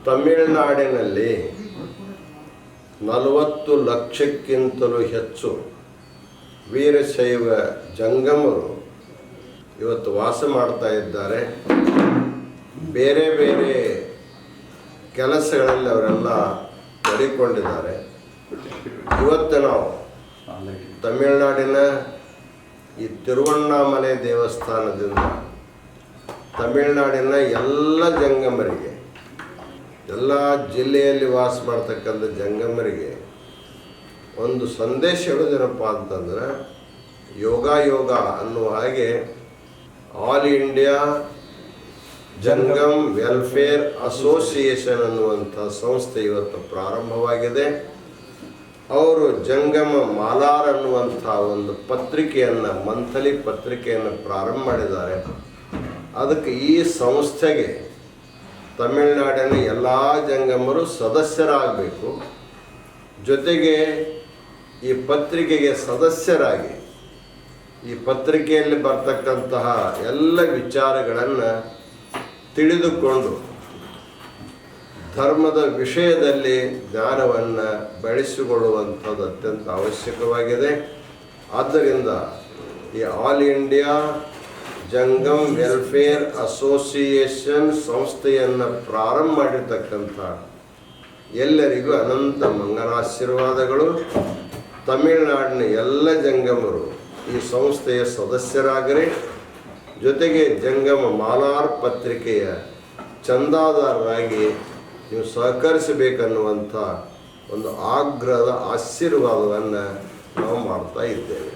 ತಮಿಳುನಾಡಿನಲ್ಲಿ 40 ಲಕ್ಷಕ್ಕಿಂತಲೂ ಹೆಚ್ಚು ವೀರಶೈವ ಜಂಗಮರು ಇವತ್ತು ವಾಸ ಮಾಡ್ತಾ ಇದ್ದಾರೆ. ಬೇರೆ ಬೇರೆ ಕೆಲಸಗಳಲ್ಲಿ ಅವರೆಲ್ಲ ತೊಡಗಿಕೊಂಡಿದ್ದಾರೆ. ಇವತ್ತು ನಾವು ತಮಿಳುನಾಡಿನ ಈ ತಿರುವಣ್ಣಾಮಲೈ ದೇವಸ್ಥಾನದಿಂದ ತಮಿಳುನಾಡಿನ ಎಲ್ಲ ಜಂಗಮರಿಗೆ, ಎಲ್ಲ ಜಿಲ್ಲೆಯಲ್ಲಿ ವಾಸ ಮಾಡ್ತಕ್ಕಂಥ ಜಂಗಮರಿಗೆ ಒಂದು ಸಂದೇಶ ಹೇಳೋದೇನಪ್ಪ ಅಂತಂದ್ರೆ, ಯೋಗ ಅನ್ನುವ ಹಾಗೆ all India Jangam welfare association ಅನ್ನುವಂಥ ಸಂಸ್ಥೆ ಇವತ್ತು ಪ್ರಾರಂಭವಾಗಿದೆ. ಅವರು ಜಂಗಮ ಮಾಲಾರ್ ಅನ್ನುವಂಥ ಒಂದು ಪತ್ರಿಕೆಯನ್ನು, ಮಂಥಲಿ ಪತ್ರಿಕೆಯನ್ನು ಪ್ರಾರಂಭ ಮಾಡಿದ್ದಾರೆ. ಅದಕ್ಕೆ ಈ ಸಂಸ್ಥೆಗೆ ತಮಿಳುನಾಡಿನ ಎಲ್ಲ ಜಂಗಮರು ಸದಸ್ಯರಾಗಬೇಕು. ಜೊತೆಗೆ ಈ ಪತ್ರಿಕೆಗೆ ಸದಸ್ಯರಾಗಿ ಈ ಪತ್ರಿಕೆಯಲ್ಲಿ ಬರ್ತಕ್ಕಂತಹ ಎಲ್ಲ ವಿಚಾರಗಳನ್ನು ತಿಳಿದುಕೊಂಡು ಧರ್ಮದ ವಿಷಯದಲ್ಲಿ ಜ್ಞಾನವನ್ನು ಬೆಳೆಸಿಕೊಳ್ಳುವಂಥದ್ದು ಅತ್ಯಂತ ಅವಶ್ಯಕವಾಗಿದೆ. ಆದ್ದರಿಂದ ಈ all India Jangam welfare association ಸಂಸ್ಥೆಯನ್ನು ಪ್ರಾರಂಭ ಮಾಡಿರ್ತಕ್ಕಂಥ ಎಲ್ಲರಿಗೂ ಅನಂತ ಮಂಗಲಾಶೀರ್ವಾದಗಳು. ತಮಿಳುನಾಡಿನ ಎಲ್ಲ ಜಂಗಮರು ಈ ಸಂಸ್ಥೆಯ ಸದಸ್ಯರಾಗರಿ. ಜೊತೆಗೆ ಜಂಗಮ ಮಾಲಾರ್ ಪತ್ರಿಕೆಯ ಚಂದಾದಾರರಾಗಿ ನೀವು ಸಹಕರಿಸಬೇಕನ್ನುವಂಥ ಒಂದು ಆಗ್ರಹದ ಆಶೀರ್ವಾದವನ್ನು ನಾವು ಮಾಡ್ತಾ ಇದ್ದೇವೆ.